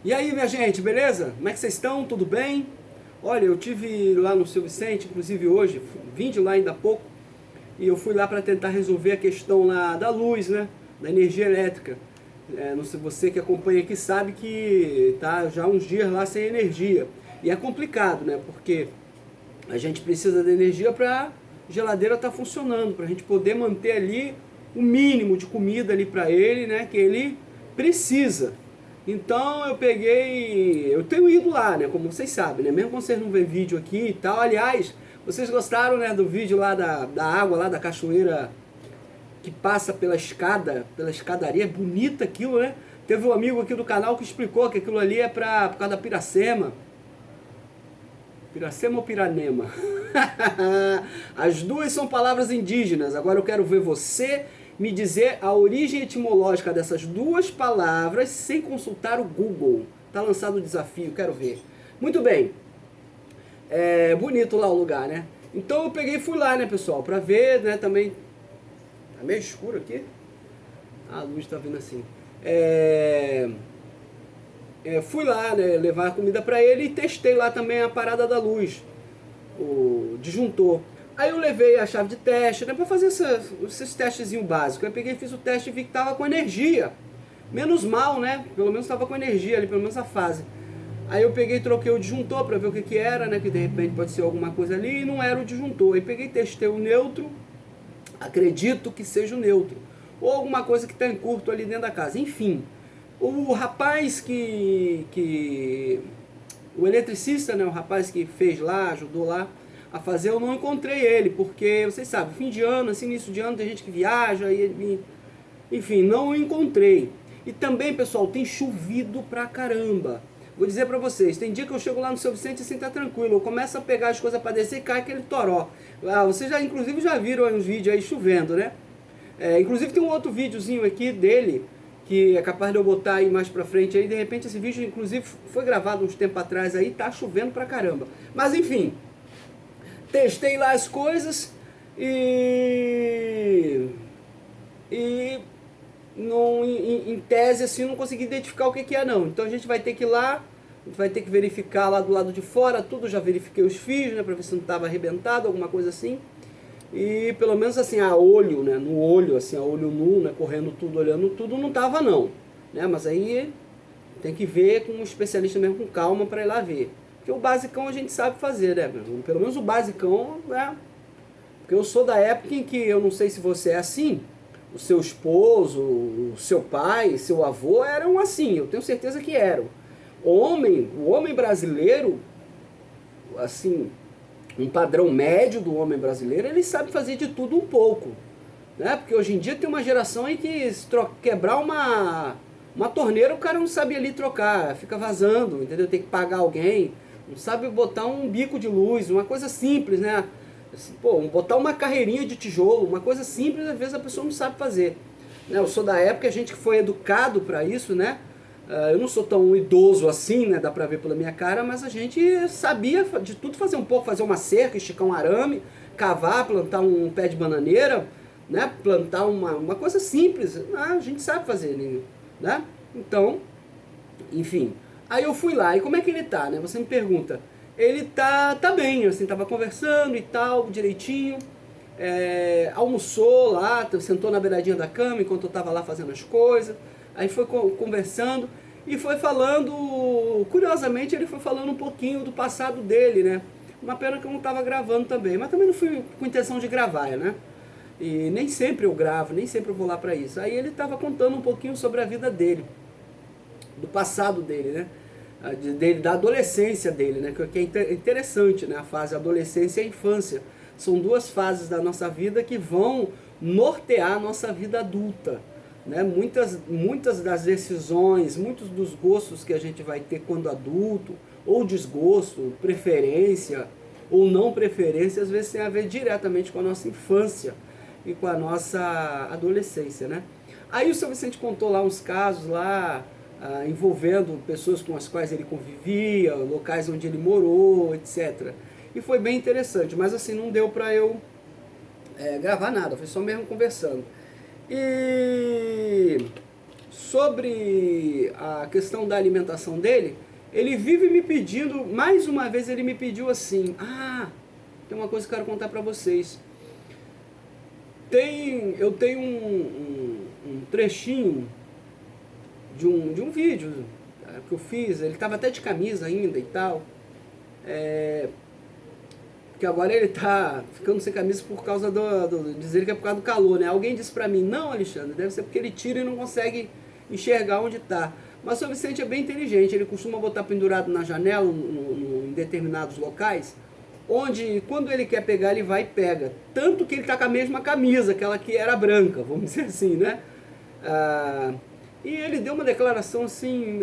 E aí, minha gente, beleza? Como é que vocês estão? Tudo bem? Olha, eu tive lá no Seu Vicente, inclusive hoje, vim de lá ainda há pouco, e eu fui lá para tentar resolver a questão lá da luz, né? Da energia elétrica. Não sei, você que acompanha aqui sabe que tá já uns dias lá sem energia. E é complicado, né? Porque a gente precisa de energia para a geladeira estar funcionando, para a gente poder manter ali o mínimo de comida ali para ele, né? Que ele precisa. Então eu peguei, eu tenho ido lá, né? Como vocês sabem, né? Mesmo quando vocês não vêem vídeo aqui e tal. Aliás, vocês gostaram, né? Do vídeo lá da água lá da cachoeira que passa pela escadaria, é bonita aquilo, né? Teve um amigo aqui do canal que explicou que aquilo ali é por causa da Piracema. Piracema ou Piranema? As duas são palavras indígenas. Agora eu quero ver você me dizer a origem etimológica dessas duas palavras sem consultar o Google. Tá lançado o desafio, quero ver. Muito bem. É bonito lá o lugar, né? Então eu peguei e fui lá, né, pessoal, pra ver, né, também. Tá meio escuro aqui. Ah, a luz tá vindo assim. Fui lá, né, levar a comida para ele e testei lá também a parada da luz, o disjuntor. Aí eu levei a chave de teste, né, para fazer esses testezinhos básicos. Eu peguei, fiz o teste e vi que tava com energia. Menos mal, né? Pelo menos tava com energia ali, pelo menos a fase. Aí eu peguei e troquei o disjuntor para ver o que era, né? Que de repente pode ser alguma coisa ali e não era o disjuntor. Aí peguei e testei o neutro, acredito que seja o neutro. Ou alguma coisa que está em curto ali dentro da casa. Enfim, o rapaz o eletricista, né, o rapaz que fez lá, ajudou lá a fazer, eu não encontrei ele, porque vocês sabem, fim de ano, assim, início de ano, tem gente que viaja, e, enfim, não o encontrei. E também, pessoal, tem chovido pra caramba. Vou dizer pra vocês, tem dia que eu chego lá no Seu Vicente assim, tá tranquilo, eu começo a pegar as coisas pra descer e cai aquele toró. Ah, vocês já, inclusive, já viram aí uns vídeos aí chovendo, né? Inclusive tem um outro videozinho aqui dele, que é capaz de eu botar aí mais pra frente aí, de repente esse vídeo inclusive foi gravado uns tempo atrás aí, tá chovendo pra caramba. Mas enfim, testei lá as coisas e não, em tese assim não consegui identificar o que que é não. Então a gente vai ter que ir lá, a gente vai ter que verificar lá do lado de fora tudo, já verifiquei os fios, né, pra ver se não estava arrebentado, alguma coisa assim. E pelo menos assim, a olho, né, no olho, assim, a olho nu, né, correndo tudo, olhando tudo, não tava não, né, mas aí tem que ver com um especialista mesmo com calma para ir lá ver. Porque o basicão a gente sabe fazer, né, pelo menos o basicão, né, porque eu sou da época em que, eu não sei se você é assim, o seu esposo, o seu pai, seu avô eram assim, eu tenho certeza que eram. O homem brasileiro, assim, um padrão médio do homem brasileiro, ele sabe fazer de tudo um pouco, né? Porque hoje em dia tem uma geração aí que se quebrar uma torneira o cara não sabe ali trocar, fica vazando, entendeu? Tem que pagar alguém, não sabe botar um bico de luz, uma coisa simples, né? Pô, botar uma carreirinha de tijolo, uma coisa simples, às vezes a pessoa não sabe fazer. Né? Eu sou da época, a gente que foi educado para isso, né? Eu não sou tão idoso assim, né? Dá pra ver pela minha cara, mas a gente sabia de tudo fazer um pouco, fazer uma cerca, esticar um arame, cavar, plantar um pé de bananeira, né? Plantar uma coisa simples. A gente sabe fazer, né? Então, enfim. Aí eu fui lá, e como é que ele tá, né? Você me pergunta. Ele tá bem, assim, tava conversando e tal, direitinho. Almoçou lá, sentou na beiradinha da cama enquanto eu tava lá fazendo as coisas. Aí foi conversando e foi falando, curiosamente ele foi falando um pouquinho do passado dele, né? Uma pena que eu não estava gravando também, mas também não fui com intenção de gravar, né? E nem sempre eu gravo, nem sempre eu vou lá para isso. Aí ele estava contando um pouquinho sobre a vida dele, do passado dele, né? Da adolescência dele, né? Que é interessante, né? A fase adolescência e a infância. São duas fases da nossa vida que vão nortear a nossa vida adulta. Né? Muitas das decisões, muitos dos gostos que a gente vai ter quando adulto, ou desgosto, preferência ou não preferência, às vezes tem a ver diretamente com a nossa infância e com a nossa adolescência, né? Aí o São Vicente contou lá uns casos lá, envolvendo pessoas com as quais ele convivia, locais onde ele morou, etc. E foi bem interessante, mas assim, não deu pra eu gravar nada, foi só mesmo conversando. E sobre a questão da alimentação dele, ele vive me pedindo, mais uma vez ele me pediu assim, tem uma coisa que eu quero contar para vocês. Eu tenho um trechinho de um vídeo que eu fiz, ele estava até de camisa ainda e tal, porque agora ele está ficando sem camisa por causa dizer que é por causa do calor, né? Alguém disse para mim, não, Alexandre, deve ser porque ele tira e não consegue enxergar onde está. Mas o São Vicente é bem inteligente, ele costuma botar pendurado na janela em determinados locais, onde quando ele quer pegar, ele vai e pega. Tanto que ele está com a mesma camisa, aquela que era branca, vamos dizer assim, né? E ele deu uma declaração assim,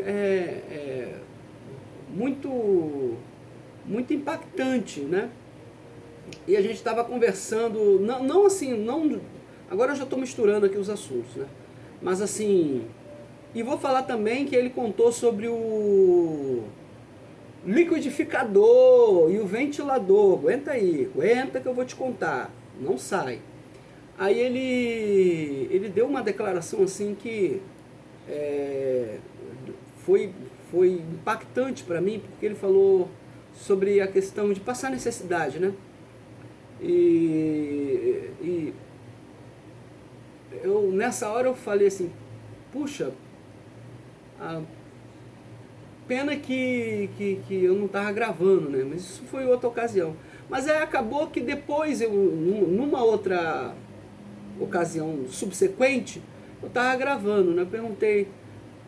muito, muito impactante, né? E a gente estava conversando, não assim, agora eu já estou misturando aqui os assuntos, né? Mas assim, e vou falar também que ele contou sobre o liquidificador e o ventilador. Aguenta aí, aguenta que eu vou te contar, não sai. Aí ele deu uma declaração assim que foi impactante para mim, porque ele falou sobre a questão de passar necessidade, né? E eu nessa hora eu falei assim, puxa, pena que eu não estava gravando, né? Mas isso foi outra ocasião. Mas aí acabou que depois, numa outra ocasião subsequente, eu estava gravando, né? Eu perguntei,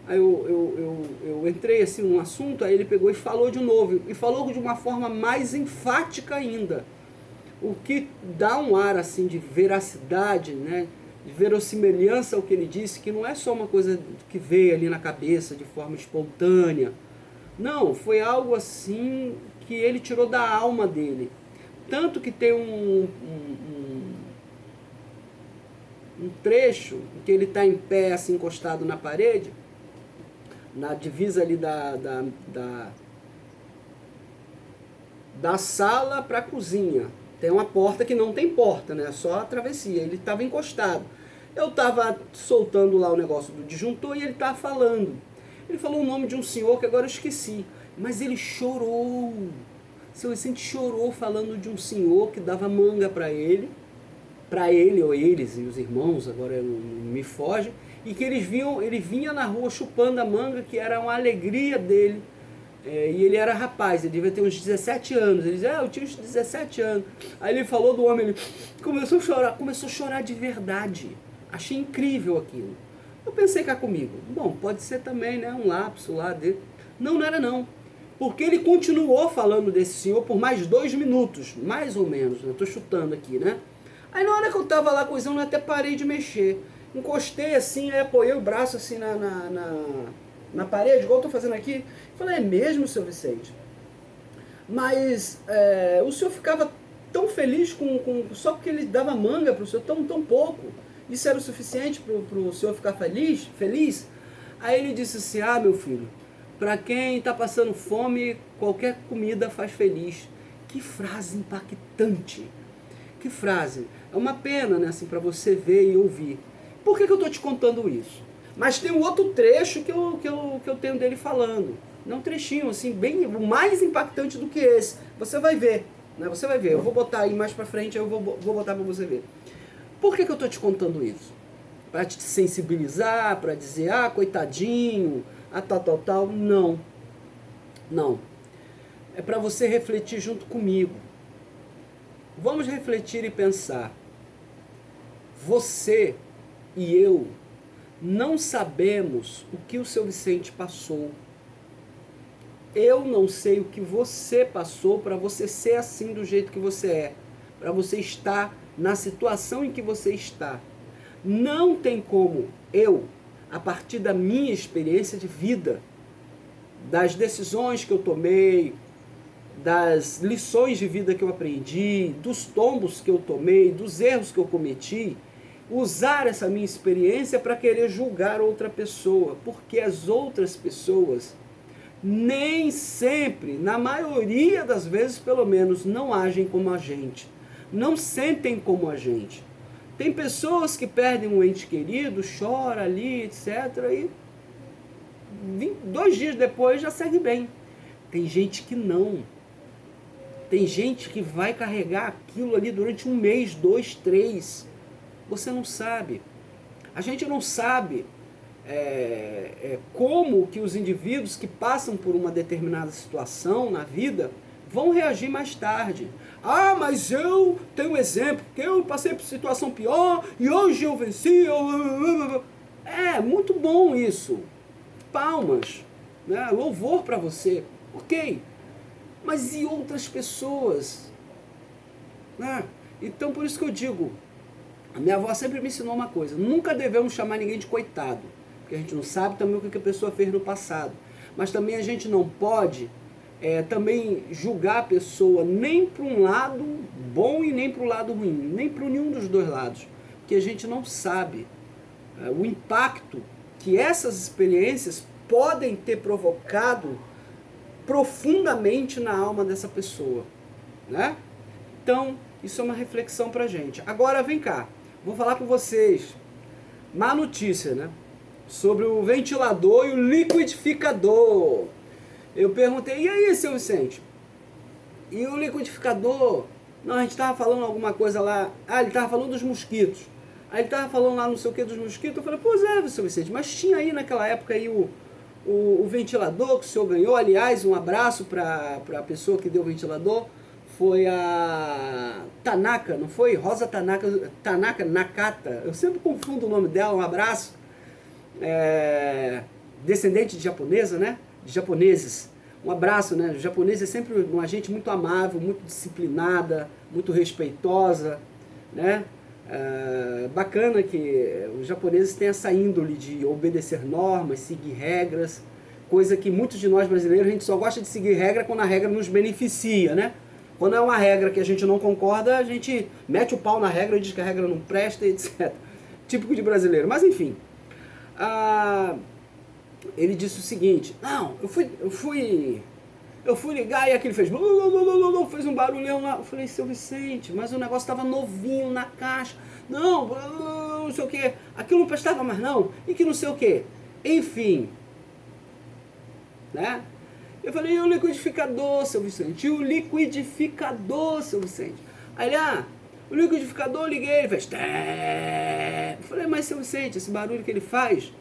aí eu entrei assim num assunto, aí ele pegou e falou de novo, e falou de uma forma mais enfática ainda, o que dá um ar assim de veracidade, né? De verossimilhança ao que ele disse, que não é só uma coisa que veio ali na cabeça de forma espontânea. Não, foi algo assim que ele tirou da alma dele. Tanto que tem um trecho em que ele está em pé, assim, encostado na parede, na divisa ali da sala para a cozinha. Tem uma porta que não tem porta, né? Só a travessia. Ele estava encostado. Eu estava soltando lá o negócio do disjuntor e ele estava falando. Ele falou o nome de um senhor que agora eu esqueci. Mas ele chorou. Seu Vicente chorou falando de um senhor que dava manga para ele ou eles e os irmãos, agora me foge, e que ele vinha na rua chupando a manga, que era uma alegria dele. E ele era rapaz, ele devia ter uns 17 anos. Ele dizia, eu tinha uns 17 anos. Aí ele falou do homem, ele começou a chorar de verdade. Achei incrível aquilo. Eu pensei cá comigo, bom, pode ser também, né, um lapso lá dele. Não era não. Porque ele continuou falando desse senhor por mais 2 minutos, mais ou menos, eu tô chutando aqui, né? Aí na hora que eu tava lá coisando, eu até parei de mexer. Encostei assim, aí apoiei o braço assim na parede, igual eu tô fazendo aqui. Falei, é mesmo, seu Vicente? Mas o senhor ficava tão feliz só porque ele dava manga pro senhor, tão pouco. Isso era o suficiente pro senhor ficar feliz? Aí ele disse assim, meu filho, para quem está passando fome, qualquer comida faz feliz. Que frase impactante. Que frase. É uma pena, né, assim, para você ver e ouvir. Por que eu estou te contando isso? Mas tem um outro trecho que eu tenho dele falando. Não um trechinho, assim, bem, mais impactante do que esse. Você vai ver, né? Você vai ver. Eu vou botar aí mais para frente, eu vou botar para você ver. Por que eu estou te contando isso? Para te sensibilizar, para dizer, coitadinho, tal. Não. Não. É para você refletir junto comigo. Vamos refletir e pensar. Você e eu não sabemos o que o seu Vicente passou. Eu não sei o que você passou para você ser assim do jeito que você é. Para você estar na situação em que você está. Não tem como eu, a partir da minha experiência de vida, das decisões que eu tomei, das lições de vida que eu aprendi, dos tombos que eu tomei, dos erros que eu cometi, usar essa minha experiência para querer julgar outra pessoa, porque as outras pessoas nem sempre, na maioria das vezes pelo menos, não agem como a gente, não sentem como a gente. Tem pessoas que perdem um ente querido, chora ali, etc. E 2 dias depois já segue bem. Tem gente que não. Tem gente que vai carregar aquilo ali durante 1 mês, 2, 3. Você não sabe. A gente não sabe como que os indivíduos que passam por uma determinada situação na vida vão reagir mais tarde. Ah, mas eu tenho um exemplo, porque eu passei por situação pior e hoje eu venci. É, muito bom isso. Palmas, né? Louvor para você. Ok. Mas e outras pessoas? Né? Então por isso que eu digo, a minha avó sempre me ensinou uma coisa: nunca devemos chamar ninguém de coitado, porque a gente não sabe também o que a pessoa fez no passado. Mas também a gente não pode também julgar a pessoa nem para um lado bom e nem para o lado ruim, nem para nenhum dos dois lados, porque a gente não sabe o impacto que essas experiências podem ter provocado profundamente na alma dessa pessoa, né? Então, isso é uma reflexão pra gente. Agora, vem cá, vou falar com vocês, má notícia, né? Sobre o ventilador e o liquidificador. Eu perguntei, e aí, seu Vicente? E o liquidificador? Não, a gente tava falando alguma coisa lá. Ah, ele tava falando dos mosquitos. Aí ele tava falando lá não sei o que dos mosquitos. Eu falei, pois é, seu Vicente, mas tinha aí naquela época aí o ventilador que o senhor ganhou. Aliás, um abraço para a pessoa que deu o ventilador. Foi a Tanaka, não foi? Rosa Tanaka Nakata. Eu sempre confundo o nome dela, um abraço. Descendente de japonesa, né? De japoneses. Um abraço, né? O japonês é sempre uma gente muito amável, muito disciplinada, muito respeitosa, né? Bacana que os japoneses têm essa índole de obedecer normas, seguir regras, coisa que muitos de nós brasileiros, a gente só gosta de seguir regra quando a regra nos beneficia, né? Quando é uma regra que a gente não concorda, a gente mete o pau na regra e diz que a regra não presta, etc. Típico de brasileiro. Mas enfim, ele disse o seguinte: não, eu fui ligar e aquele fez um barulhão lá. Eu falei, seu Vicente, mas o negócio estava novinho na caixa. Não, não sei o que, aquilo não prestava mais não, e que não sei o que. Enfim, né? Eu falei, e o liquidificador, seu Vicente? E o liquidificador, seu Vicente? Aí ele, o liquidificador, eu liguei, ele fez té. Eu falei, mas seu Vicente, esse barulho que ele faz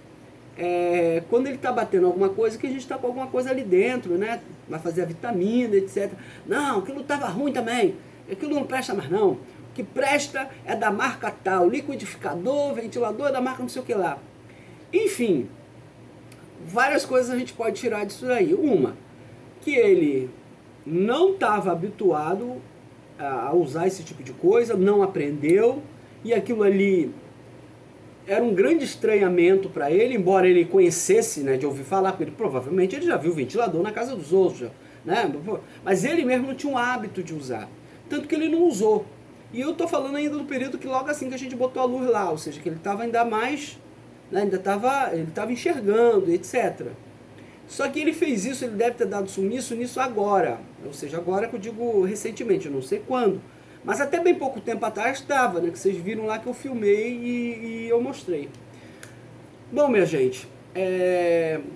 quando ele está batendo alguma coisa, que a gente está com alguma coisa ali dentro, né? Vai fazer a vitamina, etc. Não, aquilo estava ruim também. Aquilo não presta mais não. O que presta é da marca tal, liquidificador, ventilador é da marca não sei o que lá. Enfim, várias coisas a gente pode tirar disso daí. Uma, que ele não estava habituado a usar esse tipo de coisa, não aprendeu, e aquilo ali era um grande estranhamento para ele, embora ele conhecesse, né, de ouvir falar, porque provavelmente ele já viu ventilador na casa dos outros, né, mas ele mesmo não tinha o hábito de usar, tanto que ele não usou. E eu estou falando ainda do período que logo assim que a gente botou a luz lá, ou seja, que ele estava ainda mais, né, ele estava enxergando, etc. Só que ele fez isso, ele deve ter dado sumiço nisso agora, ou seja, agora que eu digo recentemente, eu não sei quando. Mas até bem pouco tempo atrás estava, né? Que vocês viram lá que eu filmei e eu mostrei. Bom, minha gente,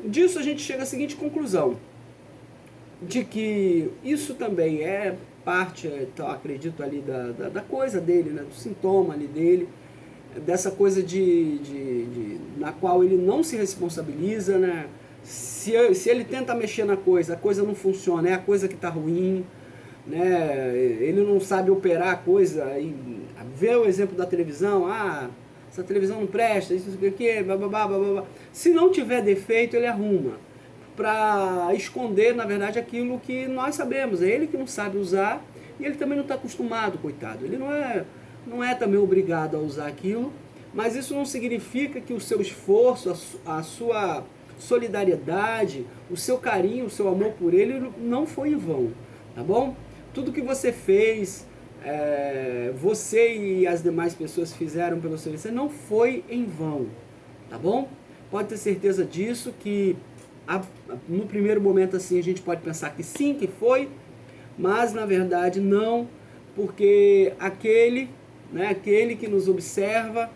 disso a gente chega à seguinte conclusão. De que isso também é parte, então, acredito ali, da coisa dele, né? Do sintoma ali dele. Dessa coisa na qual ele não se responsabiliza, né? Se ele tenta mexer na coisa, a coisa não funciona, é a coisa que está ruim, né? Ele não sabe operar a coisa, e vê o exemplo da televisão, essa televisão não presta, isso aqui, bababá, bababá. Se não tiver defeito, ele arruma, para esconder, na verdade, aquilo que nós sabemos. É ele que não sabe usar, e ele também não está acostumado, coitado. Ele não é também obrigado a usar aquilo, mas isso não significa que o seu esforço, a sua solidariedade, o seu carinho, o seu amor por ele não foi em vão, tá bom? Tudo que você fez, você e as demais pessoas fizeram pelo seu Vicente não foi em vão, tá bom? Pode ter certeza disso, que no primeiro momento assim a gente pode pensar que sim, que foi, mas na verdade não, porque aquele né? Aquele que nos observa.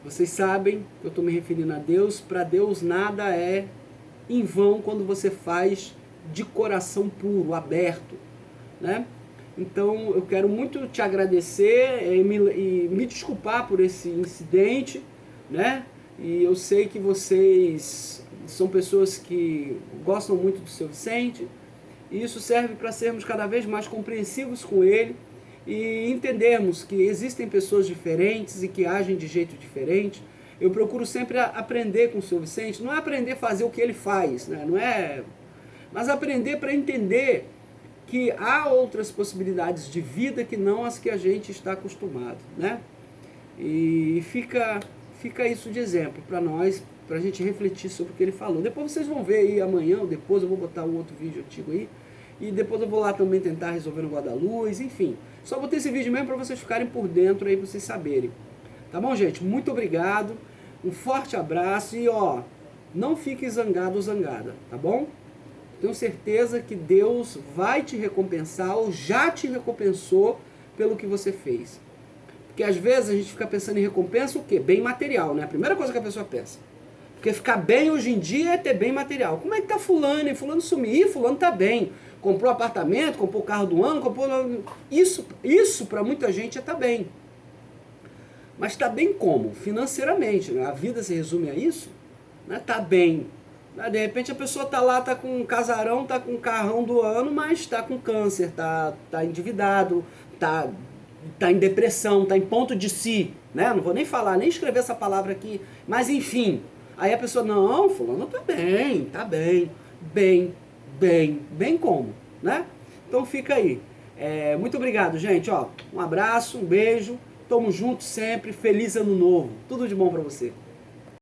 Vocês sabem que eu estou me referindo a Deus. Para Deus nada é em vão quando você faz de coração puro, aberto, né? Então eu quero muito te agradecer e me desculpar por esse incidente, né? E eu sei que vocês são pessoas que gostam muito do seu Vicente, e isso serve para sermos cada vez mais compreensivos com ele e entendermos que existem pessoas diferentes e que agem de jeito diferente. Eu procuro sempre aprender com o seu Vicente, não é aprender a fazer o que ele faz, né? Não é, mas aprender para entender que há outras possibilidades de vida que não as que a gente está acostumado, né? E fica isso de exemplo para nós, para a gente refletir sobre o que ele falou. Depois vocês vão ver aí amanhã ou depois, eu vou botar um outro vídeo antigo aí, e depois eu vou lá também tentar resolver no guarda-luz, enfim. Só botei esse vídeo mesmo para vocês ficarem por dentro aí, para vocês saberem. Tá bom, gente? Muito obrigado, um forte abraço e ó, não fique zangado ou zangada, tá bom? Tenho certeza que Deus vai te recompensar ou já te recompensou pelo que você fez. Porque às vezes a gente fica pensando em recompensa o quê? Bem material, né? A primeira coisa que a pessoa pensa. Porque ficar bem hoje em dia é ter bem material. Como é que tá fulano? E fulano sumiu, fulano tá bem. Comprou apartamento, comprou o carro do ano, comprou... Isso para muita gente é tá bem. Mas tá bem como? Financeiramente, né? A vida se resume a isso, né? Tá bem. De repente a pessoa tá lá, tá com um casarão, tá com um carrão do ano, mas tá com câncer, tá endividado, tá em depressão, tá em ponto de si, né? Não vou nem falar, nem escrever essa palavra aqui, mas enfim. Aí a pessoa, não, fulano tá bem como, né? Então fica aí. Muito obrigado, gente, ó, um abraço, um beijo, tamo junto sempre, feliz ano novo, tudo de bom pra você.